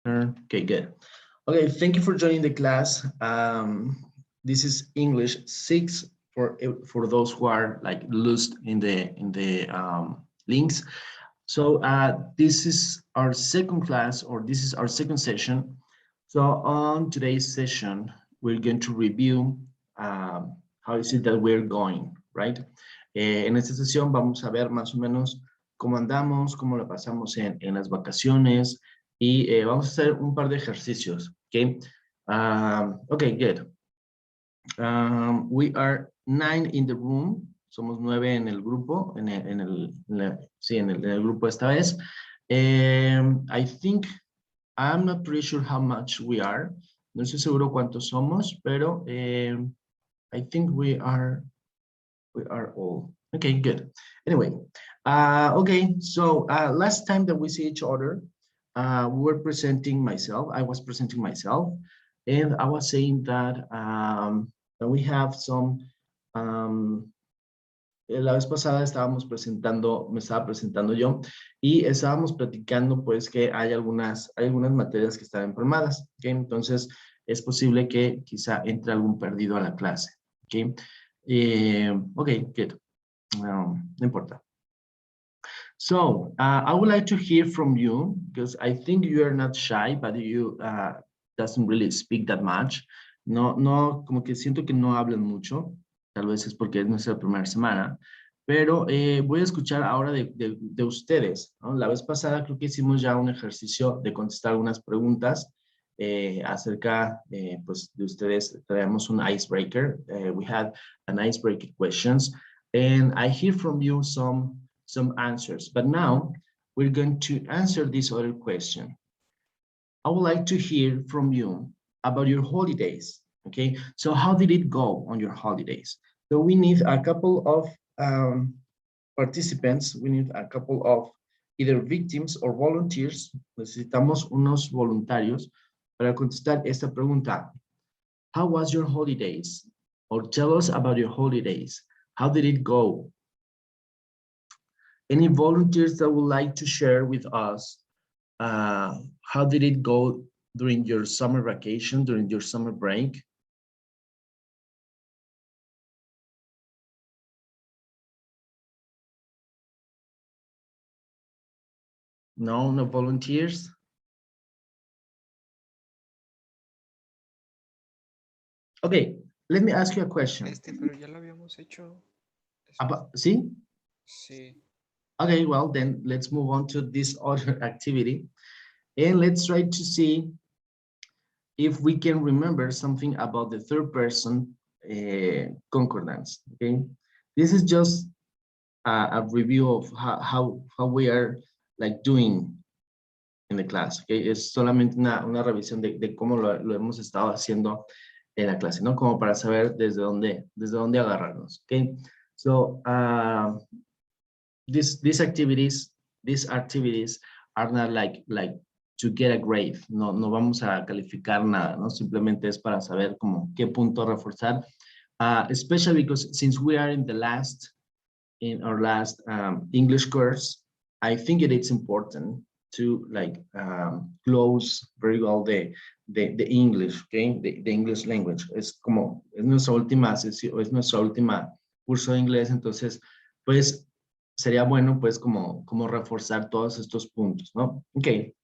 Okay, good. Okay, thank you for joining the class. This is English 6 for those who are like lost in the links. So this is our second class, or this is our second session. So on today's session, we're going to review how is it that we're going, right? En esta sesión vamos a ver más o menos cómo andamos, cómo la pasamos en las vacaciones, y vamos a hacer un par de ejercicios, ¿ok? Okay, good. We are 9 in the room. Somos 9 en el grupo, sí, en el grupo esta vez. I think, I'm not pretty sure how much we are. No estoy seguro cuántos somos, pero I think we are all. Okay, good. Anyway, okay, so last time that we see each other, we were presenting myself. I was presenting myself, and I was saying that, that we have some, la vez pasada estábamos presentando, me estaba presentando yo, y estábamos platicando pues que hay algunas materias que están empalmadas, ¿ok? Entonces es posible que quizá entre algún perdido a la clase, ¿ok? Okay, good. No importa. So I would like to hear from you, because I think you are not shy, but you doesn't really speak that much. No, como que siento que no hablan mucho. Tal vez es porque es nuestra primera semana. Pero voy a escuchar ahora de ustedes, ¿no? La vez pasada creo que hicimos ya un ejercicio de contestar algunas preguntas acerca pues, de ustedes. Traemos un icebreaker. We had an icebreaker questions. And I hear from you some answers. But now we're going to answer this other question. I would like to hear from you about your holidays. Okay, so how did it go on your holidays? So we need a couple of participants. We need a couple of either victims or volunteers. Necesitamos unos voluntarios para contestar esta pregunta. How was your holidays? Or tell us about your holidays. How did it go? Any volunteers that would like to share with us how did it go during your summer vacation, during your summer break? No volunteers? Okay, let me ask you a question. Pero ya lo habíamos hecho. ¿Sí? Sí. Okay, well, then let's move on to this other activity. And let's try to see if we can remember something about the third person concordance, okay? This is just a review of how we are like doing in the class, okay? Es solamente una revisión de cómo lo hemos estado haciendo en la clase, ¿no? Como para saber desde dónde agarrarnos, okay? So, these activities are not like to get a grade. No vamos a calificar nada, ¿no? Simplemente es para saber como qué punto reforzar, especially because since we are in our last English course, I think it is important to like close very well the English, okay? The English language. Es nuestra última sesión, es nuestra última curso de inglés, entonces, pues, sería bueno, pues, como reforzar todos estos puntos, ¿no? Okay,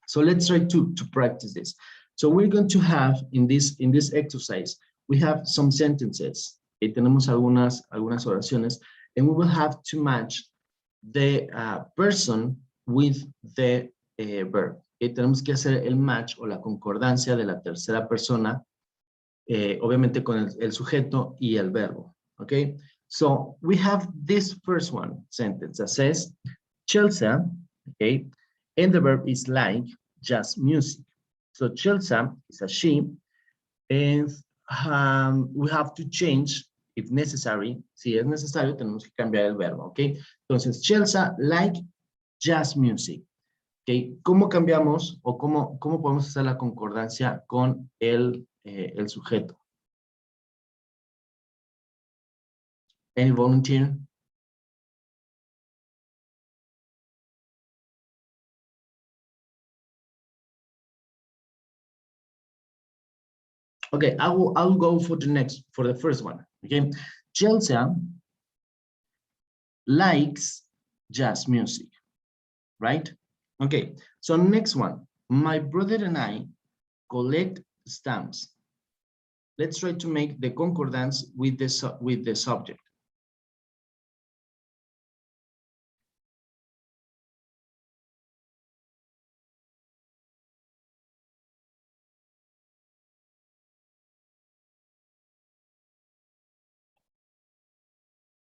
so let's try to practice this. So we're going to have in this exercise, we have some sentences. Tenemos algunas oraciones, and we will have to match the person with the verb. Tenemos que hacer el match o la concordancia de la tercera persona, obviamente con el sujeto y el verbo. Okay, so we have this first one sentence that says Chelsea, okay, and the verb is like jazz music. So Chelsea is a she, and we have to change if necessary. Si es necesario, tenemos que cambiar el verbo, ¿ok? Entonces, Chelsea like jazz music, ¿ok? ¿Cómo cambiamos o cómo podemos hacer la concordancia con el sujeto? Any volunteer? Okay, I'll go for the first one. Okay, Chelsea likes jazz music, right? Okay, so next one. My brother and I collect stamps. Let's try to make the concordance with the subject.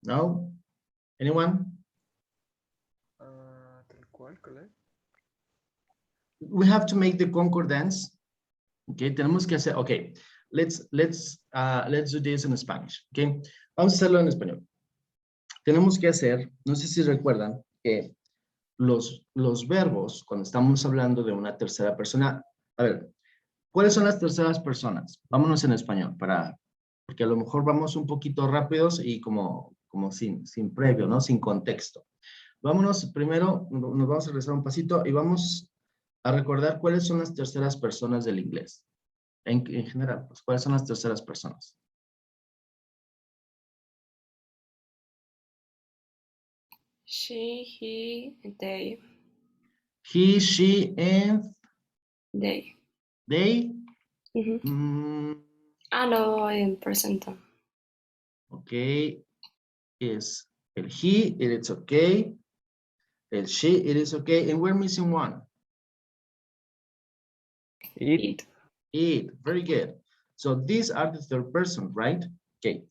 No? Anyone? Tal cual, collect. We have to make the concordance. Okay, tenemos que hacer, okay, let's do this in Spanish, okay? Vamos a hacerlo en español. Tenemos que hacer, no sé si recuerdan, que los verbos, cuando estamos hablando de una tercera persona, a ver, ¿cuáles son las terceras personas? Vámonos en español, porque a lo mejor vamos un poquito rápidos y como sin previo, ¿no? Sin contexto. Vámonos primero, nos vamos a regresar un pasito y vamos a recordar cuáles son las terceras personas del inglés. En general, pues, ¿cuáles son las terceras personas? She, he, they. He, she, and They. they. No, en present. Ok, es el he, it is okay. El she, it is okay. And we're missing one. It. It, very good. So these are the third person, right? Okay.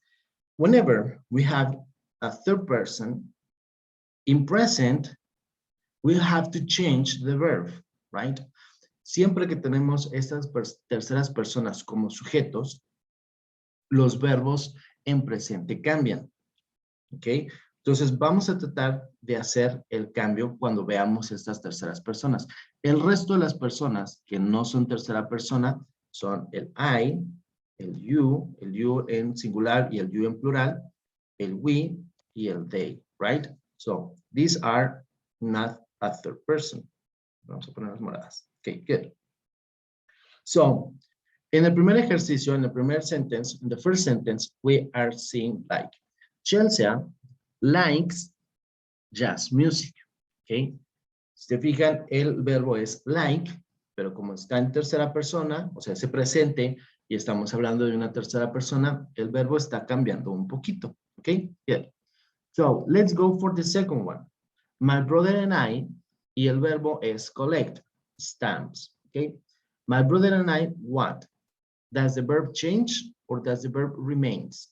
Whenever we have a third person in present, we have to change the verb, right? Siempre que tenemos estas terceras personas como sujetos, los verbos en presente cambian, ¿ok? Entonces vamos a tratar de hacer el cambio cuando veamos estas terceras personas. El resto de las personas que no son tercera persona son el I, el you en singular y el you en plural, el we y el they, right? So these are not a third person. Vamos a poner las moradas. Okay, good. So, en el primer ejercicio, en el primer sentence, in the first sentence, we are seeing like, Chelsea likes jazz music, okay? Si te fijan, el verbo es like, pero como está en tercera persona, o sea, ese presente, y estamos hablando de una tercera persona, el verbo está cambiando un poquito, okay? Good. So, let's go for the second one. My brother and I, y el verbo es collect, stamps, okay? My brother and I, what? Does the verb change or does the verb remains?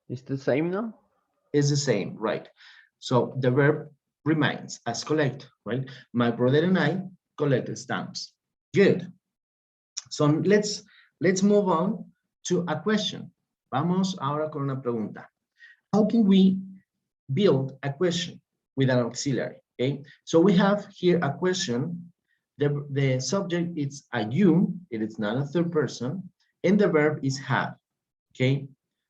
It's the same now? It's the same, right? So the verb remains as collect, right? My brother and I collect stamps. Good. So let's move on to a question. Vamos ahora con una pregunta. How can we build a question with an auxiliary? Okay, so we have here a question. The subject is a you, it is not a third person, and the verb is have. Okay,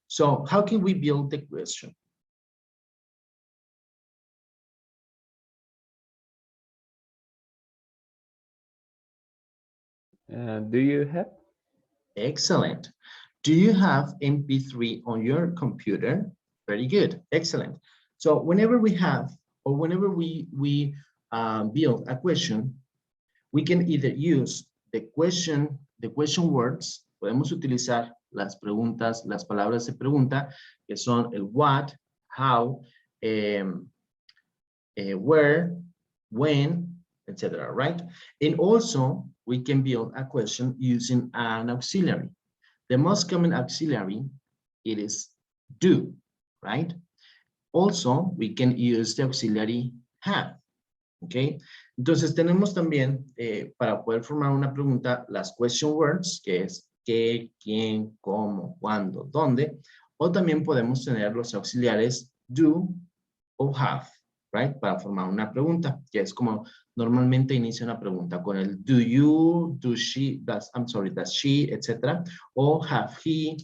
so how can we build the question? Do you have? Excellent. Do you have MP3 on your computer? Very good. Excellent. So whenever we have, or whenever we build a question, we can either use the question words. Podemos utilizar las preguntas, las palabras de pregunta, que son el what, how, where, when, etc. Right? And also, we can build a question using an auxiliary. The most common auxiliary, it is do, right? Also, we can use the auxiliary have, ¿ok? Entonces, tenemos también, para poder formar una pregunta, las question words, que es qué, quién, cómo, cuándo, dónde, o también podemos tener los auxiliares do o have, right? Para formar una pregunta, que es como normalmente inicia una pregunta con el do you, do she, does she, etc. O have he,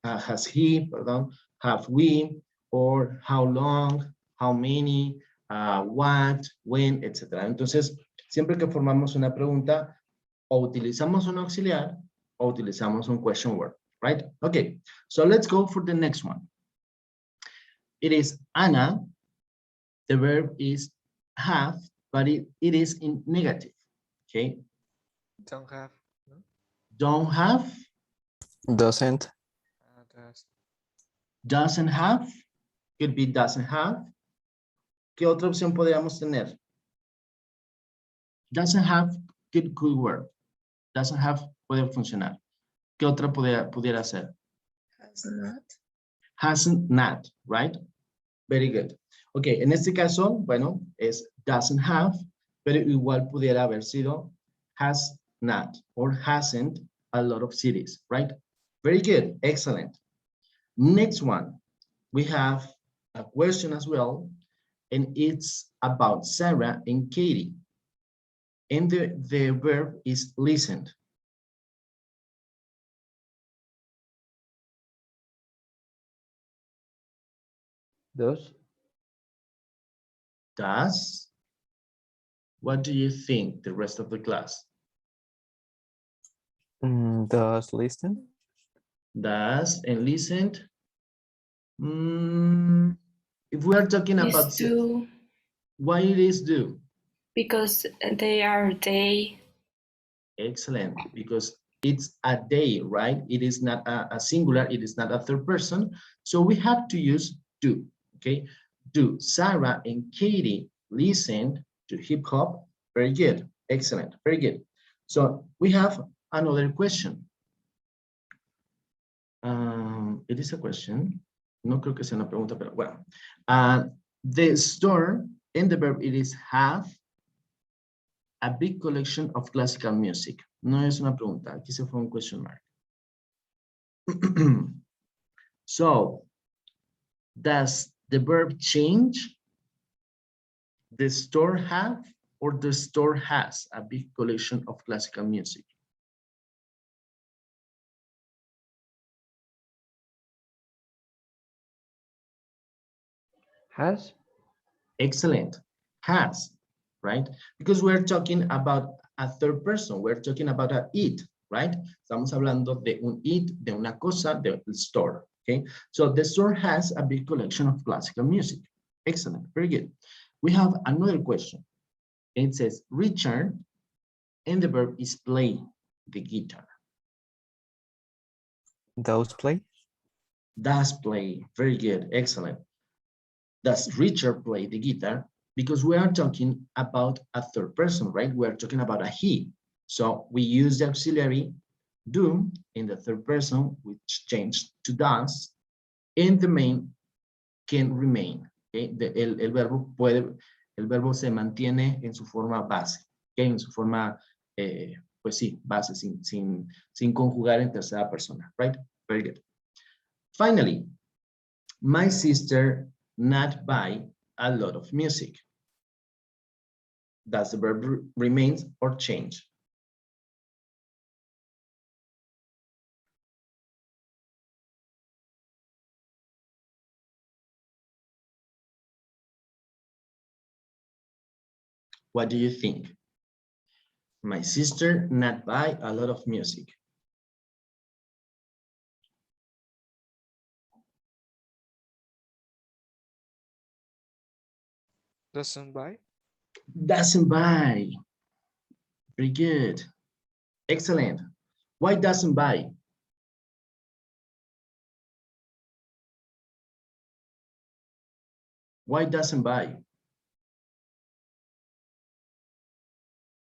has he, perdón, have we, or how long, how many, what, when, etc. Entonces, siempre que formamos una pregunta, o utilizamos un auxiliar o utilizamos un question word, right? Okay, so let's go for the next one. It is Anna. The verb is have, but it is in negative, okay? Don't have. No? Don't have, Doesn't. Does. doesn't have, could be doesn't have. ¿Qué otra opción podríamos tener? Doesn't have, could work. Doesn't have puede funcionar. ¿Qué otra pudiera ser? Has not. Hasn't not, right? Very good. Ok, en este caso, bueno, es doesn't have, pero igual pudiera haber sido has not or hasn't a lot of cities, right? Very good, excellent. Next one, we have a question as well, and it's about Sarah and Katie. And the verb is listened. Does. Does. What do you think, the rest of the class? Does listen. Does and listened. If we are talking Is about do why it is do? because they are they. Excellent, because it's a day, right? It is not a singular, it is not a third person. So we have to use do, okay? Do. Sarah and Katie listened to hip hop. Very good, excellent, very good. So we have another question. It is a question. No creo que sea una pregunta, pero bueno. The store and the verb it is have a big collection of classical music. No es una pregunta, aquí se fue un question mark. So, does the verb change? The store have or the store has a big collection of classical music? Has. Excellent. Has, right? Because we're talking about a third person. We're talking about a it, right? Estamos hablando de un it, de una cosa, del store, okay? So the store has a big collection of classical music. Excellent, very good. We have another question. It says, Richard, and the verb is play the guitar. Does play. Does play, very good, excellent. Does Richard play the guitar? Because we are talking about a third person, right? We're talking about a he. So we use the auxiliary do in the third person, which changed to does, and the main can remain. Okay? El verbo se mantiene en su forma base, okay? En su forma, pues sí, base, sin conjugar en tercera persona, right? Very good. Finally, my sister not buy a lot of music. Does the verb remains or change? What do you think? My sister not buy a lot of music. Doesn't buy. Doesn't buy. Very good. Excellent. Why doesn't buy? Why doesn't buy?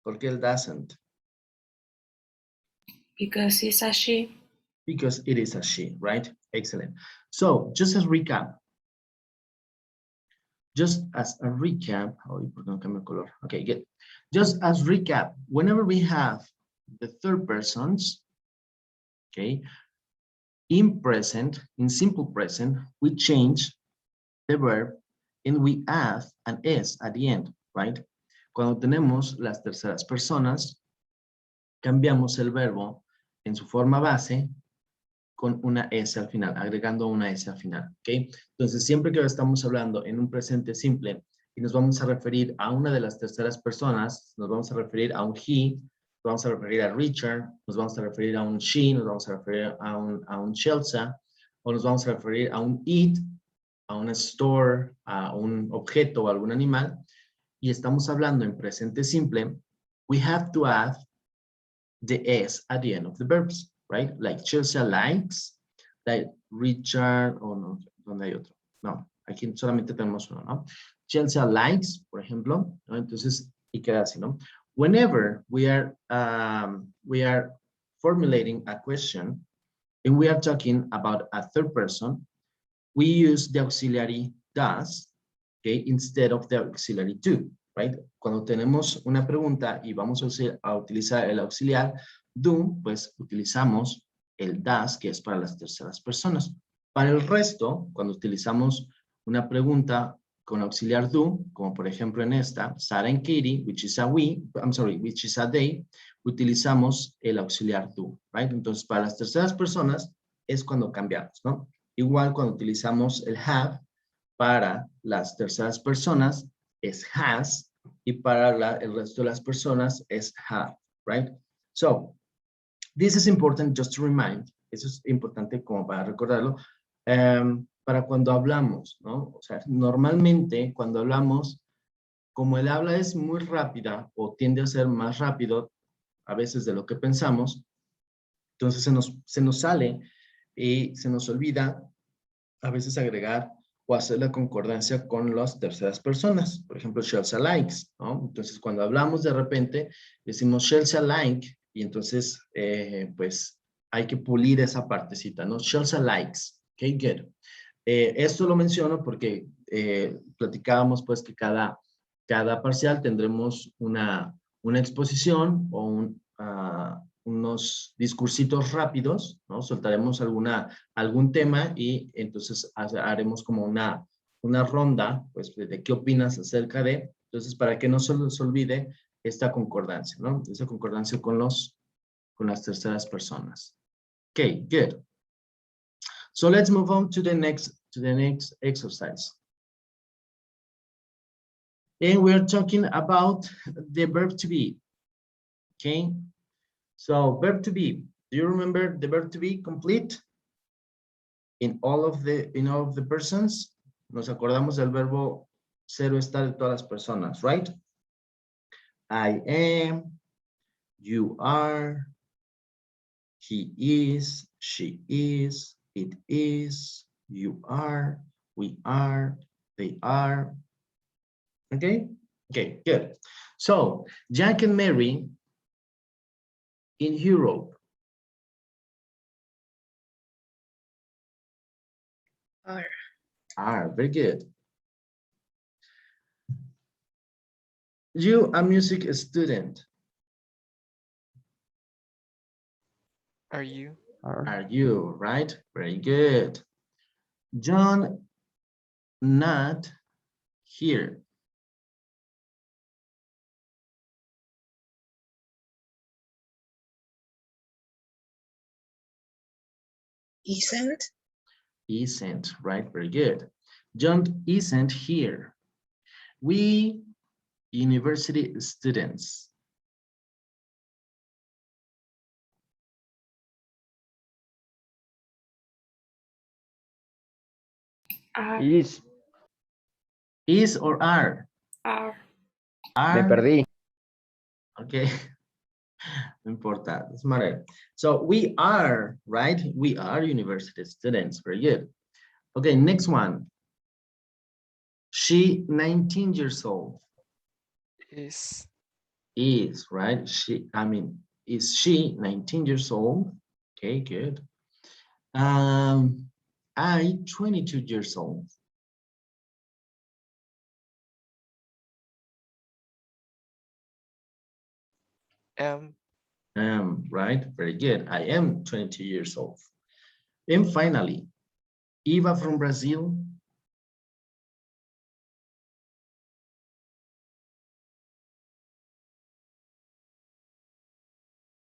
¿Por qué él doesn't? Because it's a she. Because it is a she, right? Excellent. So just as recap. Just as a recap. Oh, ¿por qué no cambia color? Okay, good. Just as recap, whenever we have the third persons, okay, in present, in simple present, we change the verb and we add an s at the end, right? Cuando tenemos las terceras personas, cambiamos el verbo en su forma base con una S al final, agregando una S al final, ¿ok? Entonces, siempre que estamos hablando en un presente simple y nos vamos a referir a una de las terceras personas, nos vamos a referir a un he, nos vamos a referir a Richard, nos vamos a referir a un she, nos vamos a referir a un Chelsea, o nos vamos a referir a un it, a un store, a un objeto o algún animal, y estamos hablando en presente simple, we have to add the S at the end of the verbs, right? Like Chelsea likes, like Richard, o no, ¿dónde hay otro? No, aquí solamente tenemos uno, ¿no? Chelsea likes, por ejemplo, ¿no? Entonces, y queda así, ¿no? Whenever we are formulating a question and we are talking about a third person, we use the auxiliary does, okay, instead of the auxiliary do, right? Cuando tenemos una pregunta y vamos a utilizar el auxiliar do, pues utilizamos el does, que es para las terceras personas. Para el resto, cuando utilizamos una pregunta con auxiliar do, como por ejemplo en esta, Sarah and Katie, which is a which is a they, utilizamos el auxiliar do, right? Entonces, para las terceras personas es cuando cambiamos, ¿no? Igual cuando utilizamos el have, para las terceras personas es has, y para el resto de las personas es have, right? So, this is important just to remind, eso es importante como para recordarlo, para cuando hablamos, ¿no? O sea, normalmente cuando hablamos, como el habla es muy rápida o tiende a ser más rápido a veces de lo que pensamos, entonces se nos sale y se nos olvida a veces agregar o hacer la concordancia con las terceras personas. Por ejemplo, Chelsea likes, ¿no? Entonces, cuando hablamos de repente, decimos Chelsea like, y entonces, pues, hay que pulir esa partecita, ¿no? Chelsea likes. Ok, good. Esto lo menciono porque platicábamos, pues, que cada parcial tendremos una exposición o unos discursitos rápidos, ¿no? Soltaremos algún tema y entonces haremos como una ronda, pues, de qué opinas acerca de, entonces, para que no se nos olvide esta concordancia, ¿no? Esta concordancia con las terceras personas. Okay, good. So let's move on to the next exercise. And we're talking about the verb to be. Okay, so verb to be. Do you remember the verb to be complete in all of the persons? Nos acordamos del verbo ser o estar de todas las personas, right? I am, you are, he is, she is, it is, you are, we are, they are. Okay? Okay, good. So, Jack and Mary in Europe. Are, very good. You, a music student. Are you? Are you, right? Very good. John, not here. Isn't. Isn't, right? Very good. John isn't here. We, university students. Are. Is. Is or are? Are. Me Are. perdí. Okay. No importa. Doesn't matter. So we are, right? We are university students. Very good. Okay, next one. She, 19 years old. Is. Is, right? Is she 19 years old? Okay, good. I, 22 years old. Am. Right? Very good. I am 22 years old. And finally, Eva from Brazil.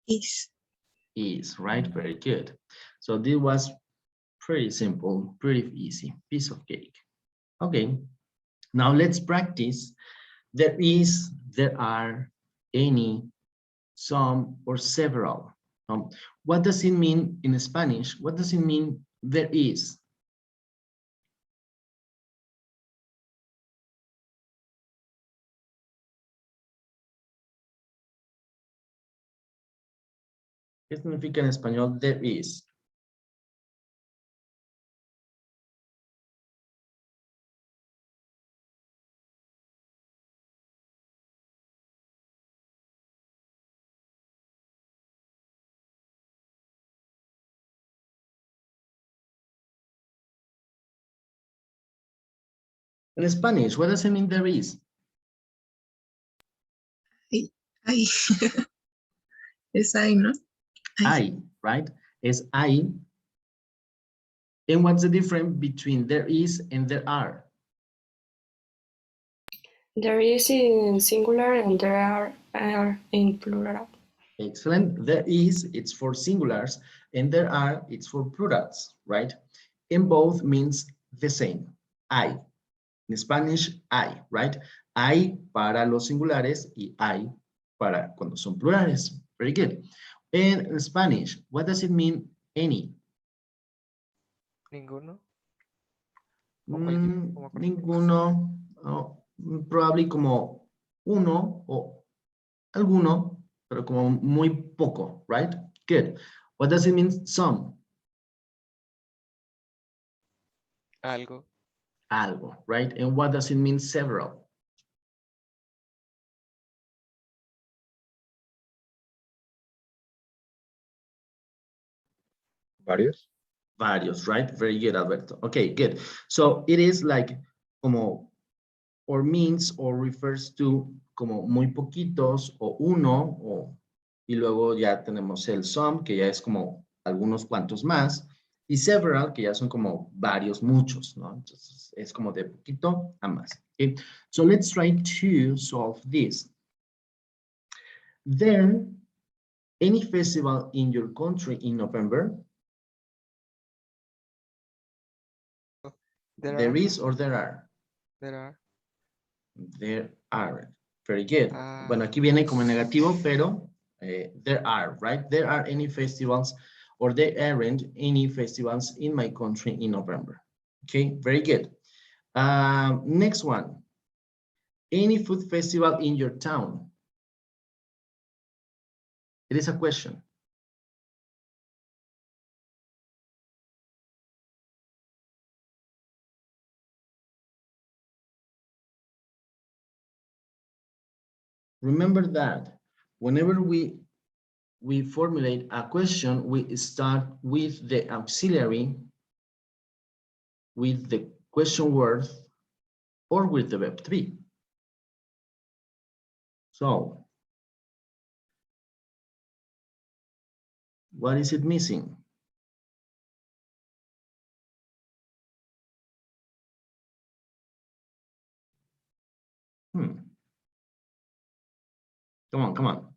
Is. Is, right? Very good. So this was pretty simple, pretty easy, piece of cake. Okay, Now let's practice. There is, there are, any, some, or several. What does it mean in Spanish? What does it mean there is? ¿Qué significa en español there is? In Spanish, what does it mean there is? I. Es I, ¿no? I, right? Es I. And what's the difference between there is and there are? There is in singular and there are in plural. Excellent. There is, it's for singulars, and there are, it's for plurals, right? And both means the same. I. In Spanish, I, right? I para los singulares y I para cuando son plurales. Very good. And in Spanish, what does it mean, any? Ninguno. O cualquier- como cualquier Ninguno, probably como uno o alguno, pero como muy poco, right? Good. What does it mean, some? Algo. Algo, right? And what does it mean, several? Varios. Varios, right? Very good, Alberto. Okay, good. So it is like como, or means, or refers to como muy poquitos, o uno, o, y luego ya tenemos el some, que ya es como algunos cuantos más, y several, que ya son como varios, muchos, ¿no? Entonces es como de poquito a más. Okay? So let's try to solve this. There, any festival in your country in November? There are. is or there are? There are. There are. Very good. Ah. Bueno, aquí viene como negativo, pero there are, right? There are any festivals or there aren't any festivals in my country in November. Okay, very good. Next one. Any food festival in your town? It is a question. Remember that whenever we formulate a question, we start with the auxiliary, with the question word, or with the verb to be. So, what is it missing? Come on, come on.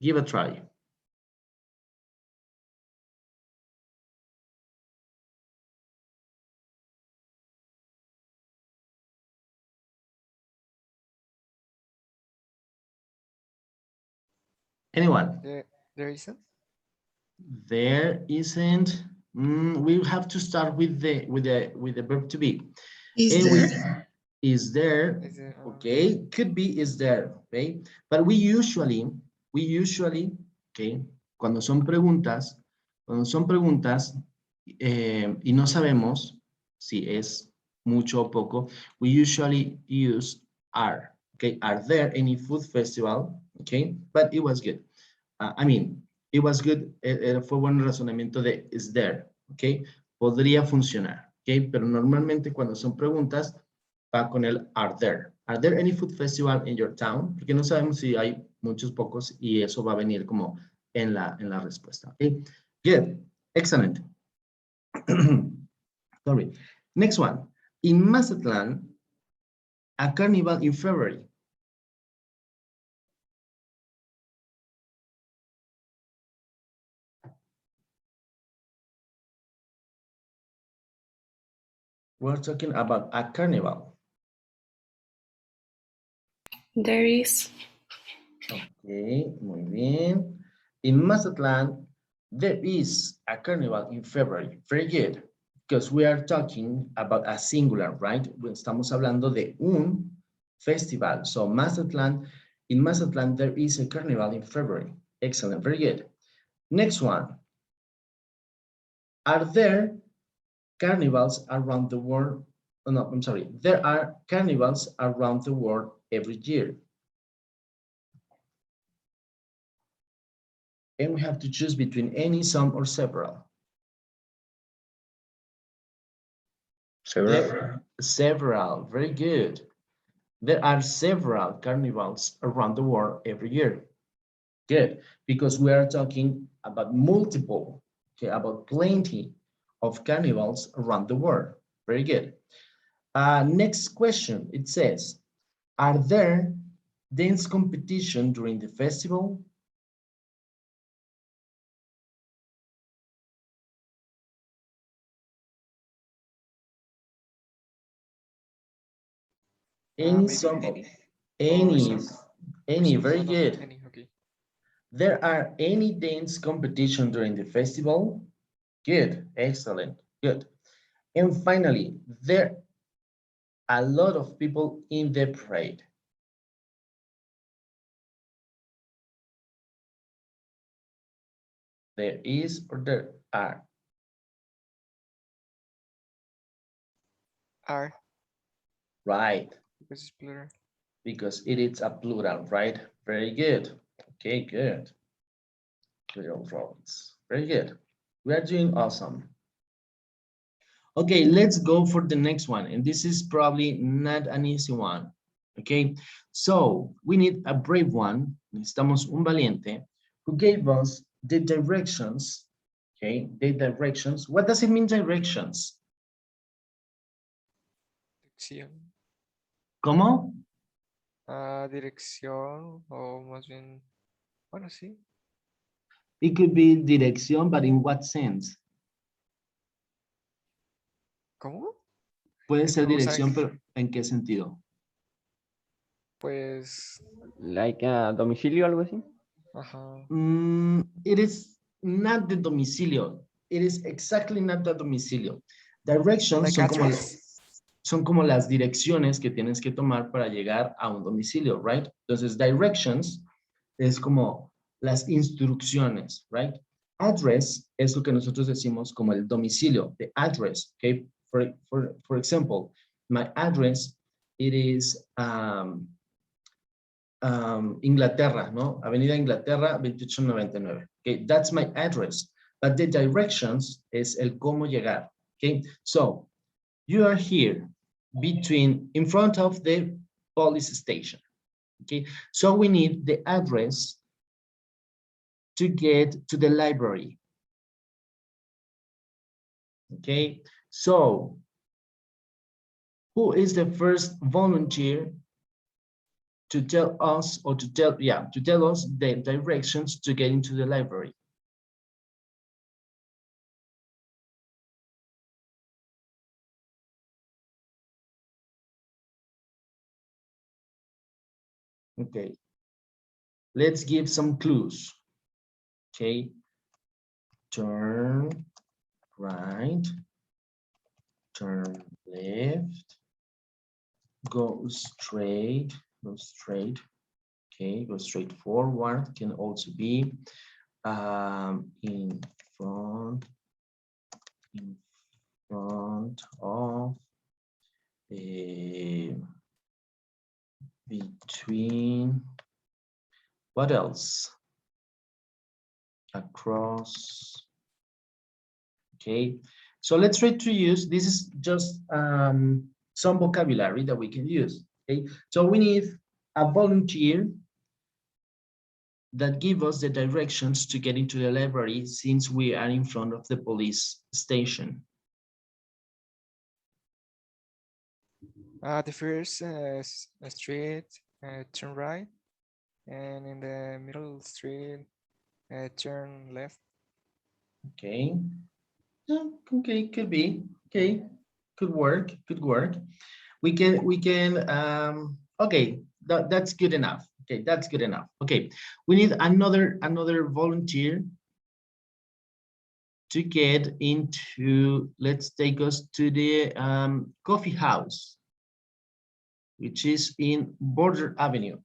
Give a try. Anyone? There isn't. There isn't. We have to start with the verb to be. Is And there? Is there? Is there, Okay, could be is there, okay? But we usually, okay, cuando son preguntas, y no sabemos si es mucho o poco, we usually use are, okay? Are there any food festival? Okay, but it was good. I mean, it was good, fue buen razonamiento de is there, okay? Podría funcionar, okay? Pero normalmente cuando son preguntas, va con el are there. Are there any food festival in your town? Porque no sabemos si hay muchos, pocos, y eso va a venir como en la respuesta. Okay? Good. Excellent. Sorry. Next one. In Mazatlan, a carnival in February. We're talking about a carnival. There is. Okay, muy bien. In Mazatlan, there is a carnival in February. Very good. Because we are talking about a singular, right? Estamos hablando de un festival. So Mazatlan, in Mazatlan, there is a carnival in February. Excellent, very good. Next one. Are there carnivals around the world? Oh, no, I'm sorry. There are carnivals around the world every year. And we have to choose between any, some, or several. Several, very good. There are several carnivals around the world every year. Good, because we are talking about multiple, okay, about plenty of carnivals around the world. Very good. Next question, it says, are there dance competition during the festival? Any, Maybe some, any? any, Or very some, good. any, okay. There are any dance competition during the festival? Good, excellent, good. And finally, there are a lot of people in the parade. There is or there are? Are, Right, because it's plural. because it is a plural, right? Very good. Okay, good. Plural roles. Very good. We are doing awesome. Okay, let's go for the next one. And this is probably not an easy one. Okay, so we need a brave one. Necesitamos un valiente who gave us the directions. Okay, the directions. What does it mean, directions? Dirección. ¿Cómo? Dirección, o más bien, bueno, sí. It could be dirección, but in what sense? ¿Cómo? Puede ser O sea, dirección, pero ¿en qué sentido? pues, Like a domicilio, algo así. ajá. It is not the domicilio. It is exactly not the domicilio. Directions Like address? son como las direcciones que tienes que tomar para llegar a un domicilio, right? Entonces, directions es como las instrucciones, right? Address es lo que nosotros decimos como el domicilio, the address, okay? For example, my address, it is Inglaterra, ¿no? Avenida Inglaterra, 2899. Okay, that's my address. But the directions es el cómo llegar. Okay, so you are here in front of the police station. Okay, so we need the address to get to the library. Okay, so who is the first volunteer to tell us or to tell us the directions to get into the library? Okay, let's give some clues. Okay, turn right, turn left, go straight, okay, go straight forward, can also be in front of, between, what else? Across. Okay, so let's try to use, this is just some vocabulary that we can use. Okay, so we need a volunteer that give us the directions to get into the library since we are in front of the police station. The first street, turn right, and in the middle street, turn left. Okay. Yeah, okay, could be. Okay. Good work. Good work. We can, okay, that's good enough. Okay, that's good enough. Okay, we need another volunteer to get into, let's take us to the coffee house, which is in Border Avenue.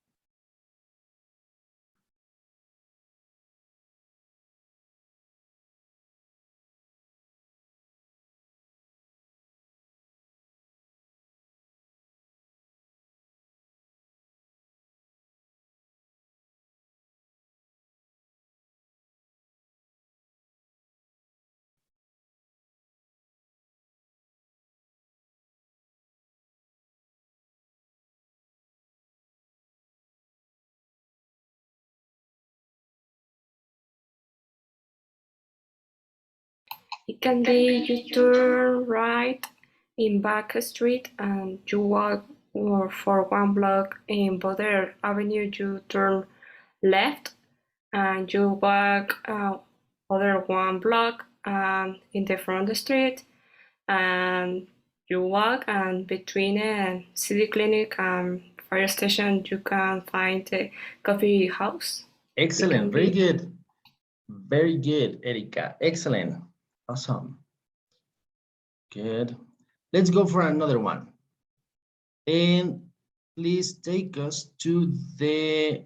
It can be you turn right in Back Street and you walk for 1 block in Border Avenue. You turn left and you walk other 1 block in the front street and you walk, and between a city clinic and fire station you can find the coffee house. Excellent. Very good. Very good, Erika. Excellent. Awesome. Good. Let's go for another one. And please take us to the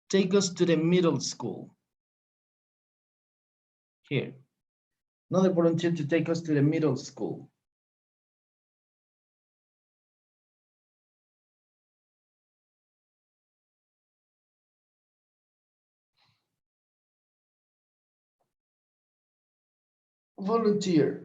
take us to the middle school. Here. Another volunteer to take us to the middle school. Volunteer.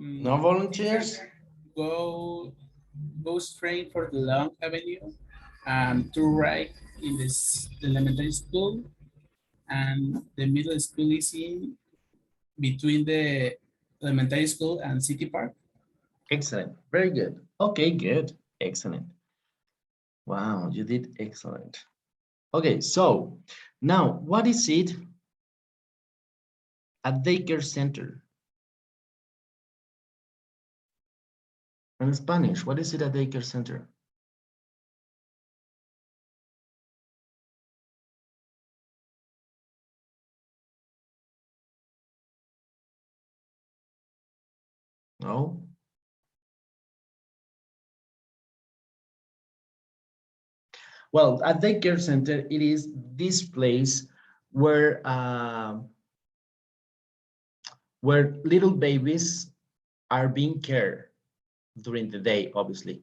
No volunteers? Go straight for the long avenue and to right in this elementary school, and the middle school is in between the elementary school and City Park. Excellent. Very good. Okay, good. Excellent. Wow, you did excellent. Okay, so now what is it? A daycare center. In Spanish, what is it, a daycare center? No? Well, a daycare center, it is this place where little babies are being cared during the day, obviously,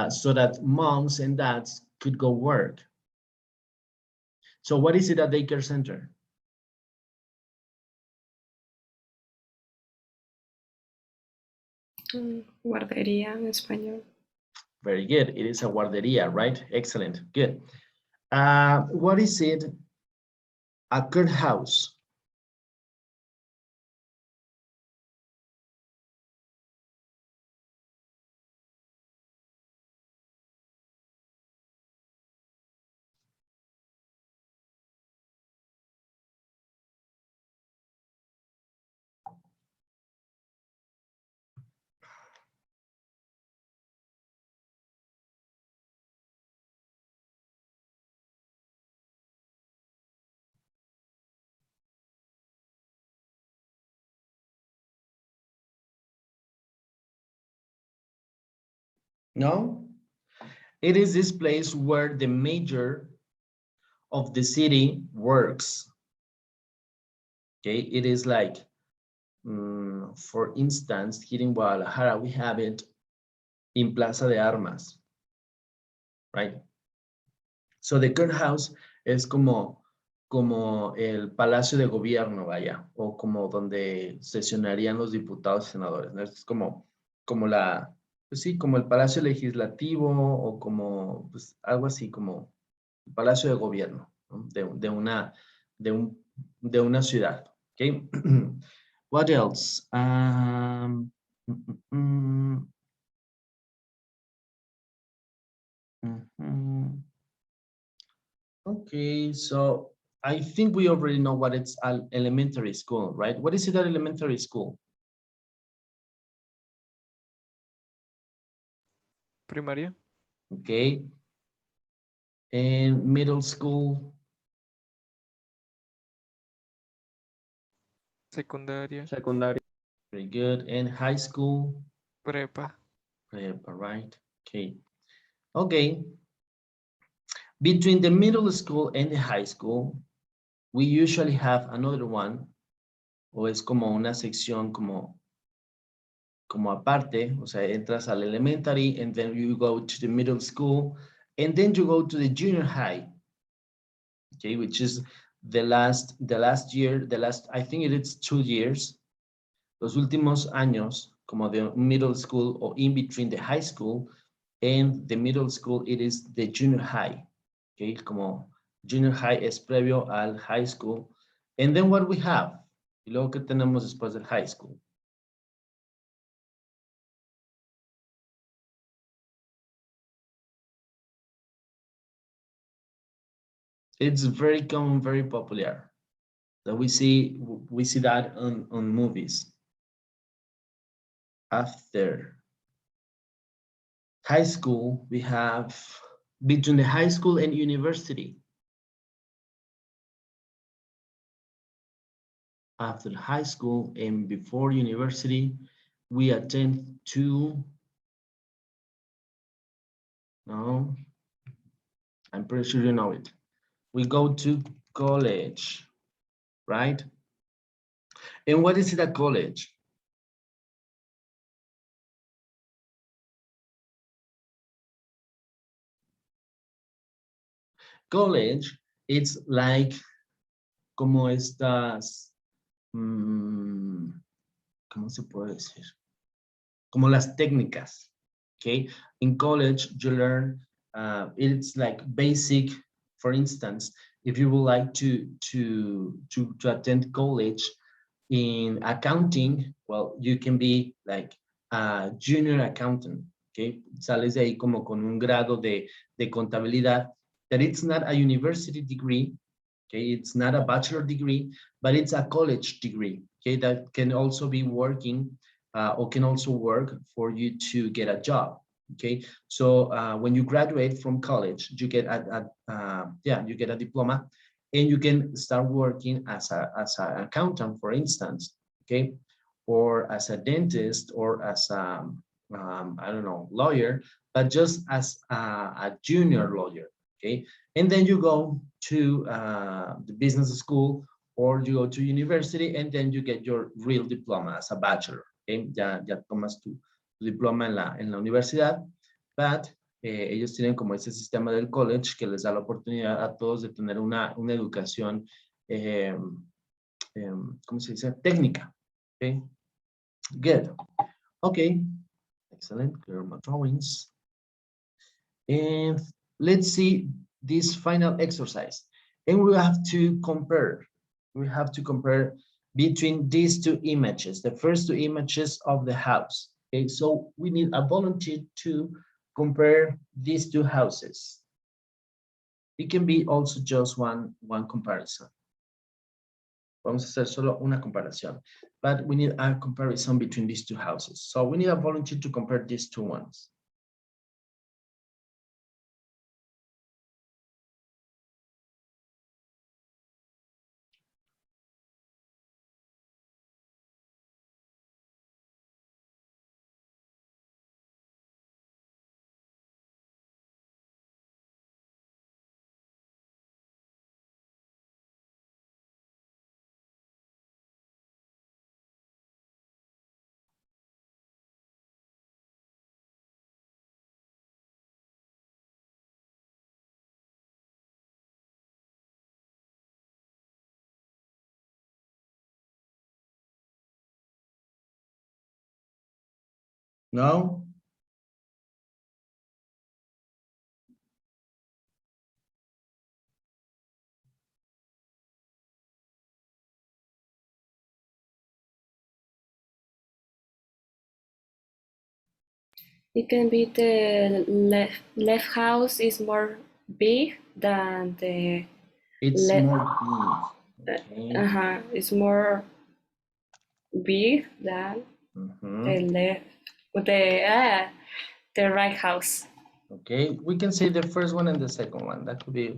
so that moms and dads could go work. So what is it, a daycare center? Guardería en español. Very good. It is a guardería, right? Excellent. Good. What is it? A courthouse. No? It is this place where the mayor of the city works. Okay, it is like, for instance, here in Guadalajara, we have it in Plaza de Armas, right? So the courthouse es como como el Palacio de Gobierno, vaya, o como donde sesionarían los diputados y senadores, ¿no? Es como pues sí, como el Palacio Legislativo o como, pues algo así, como el Palacio de Gobierno, ¿no? de una ciudad, ¿ok? What else? Mhm. Okay, so I think we already know what it's an elementary school, right? What is it at elementary school? Primaria. Okay. And middle school, Secundaria. Secundaria. very good. And high school, Prepa. right? Okay. Okay. Between the middle school and the high school, we usually have another one, o es como una sección como aparte, o sea, entras al elementary and then you go to the middle school and then you go to the junior high, okay, which is the last year, I think it is 2 years, los últimos años como de middle school or in between the high school and the middle school, it is the junior high, okay, como junior high es previo al high school. And then what we have, y luego que tenemos después del high school. It's very common, very popular. That we see that on movies. After high school, we have between the high school and university. After high school and before university, we attend to, no, I'm pretty sure you know it. We go to college, right? And what is it at college? College, it's like como estas, ¿cómo se puede decir? Como las técnicas, okay? In college, you learn, it's like basic, for instance, if you would like to attend college in accounting, well, you can be like a junior accountant, okay? Sales de ahí como con un grado de contabilidad, that it's not a university degree, okay? It's not a bachelor degree, but it's a college degree, okay? That can also be working or can also work for you to get a job, okay? So when you graduate from college, you get you get a diploma and you can start working as an accountant, for instance, okay? Or as a dentist or as I don't know, lawyer, but just as a junior lawyer, okay? And then you go to the business school or you go to university and then you get your real diploma as a bachelor, okay? Ya tomas tu diploma en la universidad, but ellos tienen como ese sistema del college que les da la oportunidad a todos de tener una educación, ¿cómo se dice? Técnica, okay? Good. Okay, excellent, clear my drawings. And let's see this final exercise. And we have to compare. We have to compare between these two images, the first two images of the house. Okay, so we need a volunteer to compare these two houses. It can be also just one comparison. Vamos a hacer solo una comparación, but we need a comparison between these two houses. So we need a volunteer to compare these two ones. No? It can be the left house is more big than the It's left. more big. Okay. It's more big than the Mhm. left. The right house. Okay, we can say the first one and the second one. That could be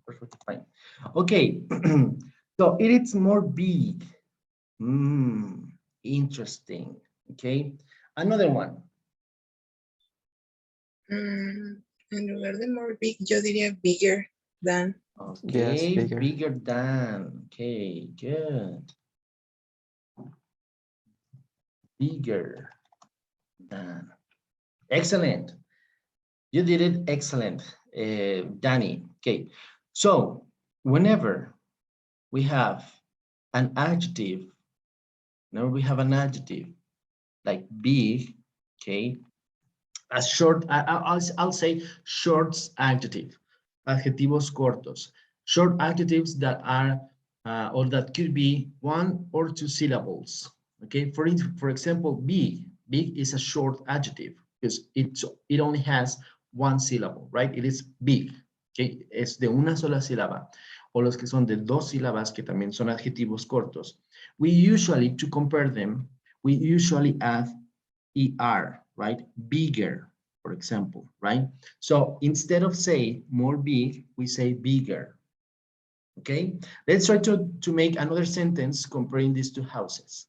perfectly fine. Okay, so it is more big. Interesting. Okay, another one. En lugar de more big, yo diría bigger than. Yes, Okay, bigger. bigger than. Okay, good. Bigger than. Excellent. You did it excellent, Danny. Okay, so whenever we have an adjective, whenever we have an adjective like big, okay, a short, I'll say short adjective, adjetivos cortos, short adjectives that are, or that could be 1 or 2 syllables, okay? For example, big is a short adjective because it only has 1 syllable, right? It is big, okay? Es de una sola sílaba. O los que son de 2 sílabas, que también son adjetivos cortos. We usually, to compare them, we usually add ER, right? Bigger, for example, right? So instead of say more big, we say bigger. Okay, let's try to make another sentence comparing these two houses.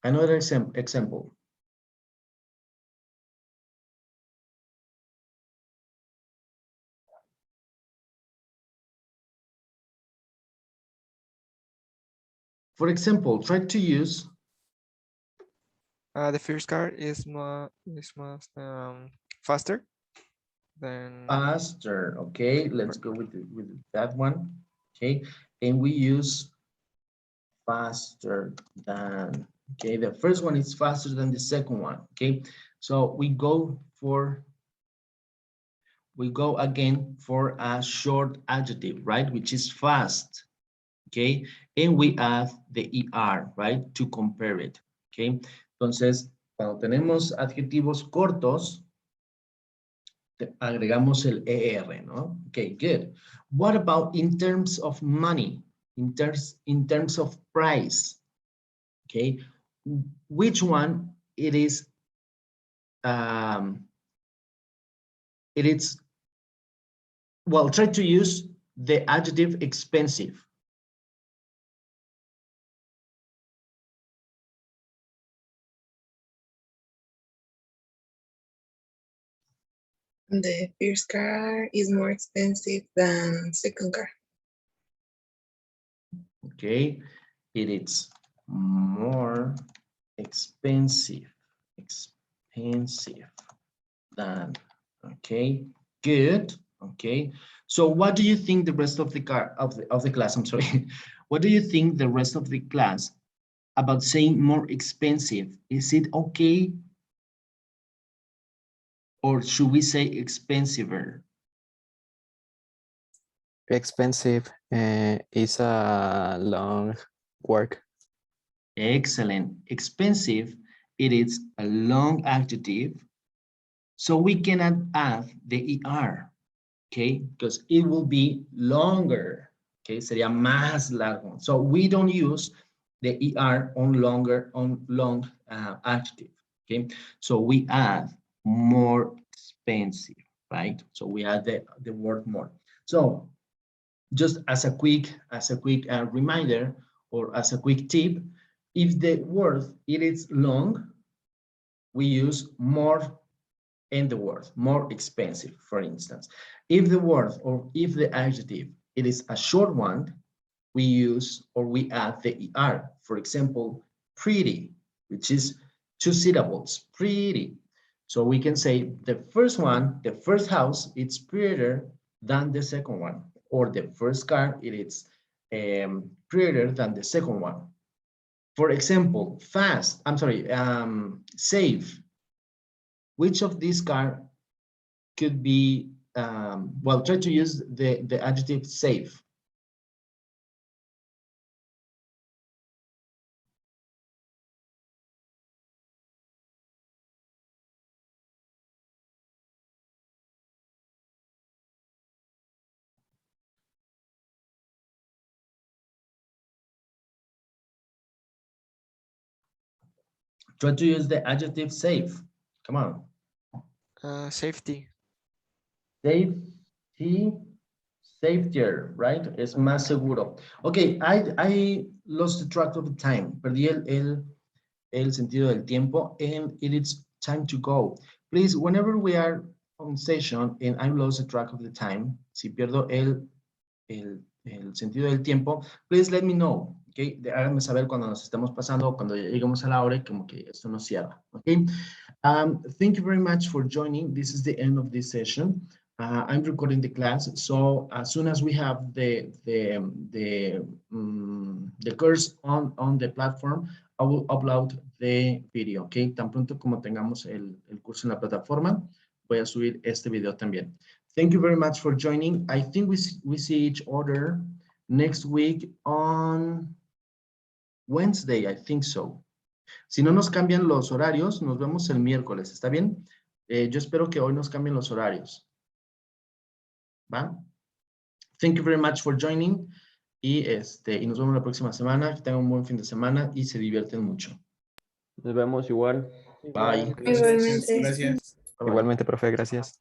Another example. For example, try to use The first car is more faster than faster. Okay, let's go with that one. Okay, and we use faster than. Okay, the first one is faster than the second one. Okay, so we go again for a short adjective, right? Which is fast. Okay, and we add the ER, right? To compare it. Okay, entonces, cuando tenemos adjetivos cortos, agregamos el ER, ¿no? Okay, good. What about in terms of money? In terms of price? Okay, which one it is? It is, well, try to use the adjective expensive. The first car is more expensive than second car. Okay, it is more expensive than. Okay, good. Okay, so what do you think the rest of the class, I'm sorry, what do you think the rest of the class about saying more expensive? Is it okay, or should we say expensiver? Expensive is a long work. Excellent. Expensive, it is a long adjective, so we cannot add the ER, okay? Because it will be longer, okay? Sería más largo. So we don't use the ER on long adjective, okay? So we add more expensive, right? So we add the word more. So just as a quick reminder, or as a quick tip, if the word it is long, we use more in the word, more expensive, for instance. If the word or if the adjective it is a short one, we use or we add the ER. For example, pretty, which is 2 syllables, pretty. So we can say the first one, the first house, it's prettier than the second one, or the first car, it is prettier than the second one. For example, safe. Which of these cards could be, well, try to use the adjective safe. Try to use the adjective safe. Come on. Safety. Safety, safetier, right? Es más seguro. Okay, I lost the track of the time. Perdí el sentido del tiempo, and it is time to go. Please, whenever we are on session and I lost the track of the time, si pierdo el sentido del tiempo, please let me know, okay? Háganme saber cuando nos estemos pasando, cuando lleguemos a la hora y como que esto nos cierra, okay? Thank you very much for joining. This is the end of this session. I'm recording the class, so as soon as we have the course on the platform, I will upload the video, okay? Tan pronto como tengamos el curso en la plataforma, voy a subir este video también. Thank you very much for joining. I think we see each other next week on Wednesday, I think so. Si no nos cambian los horarios, nos vemos el miércoles, ¿está bien? Yo espero que hoy nos cambien los horarios. ¿Va? Thank you very much for joining. Y nos vemos la próxima semana. Que tengan un buen fin de semana y se divierten mucho. Nos vemos igual. Bye. Igualmente. Gracias. Bye-bye. Igualmente, profe, gracias.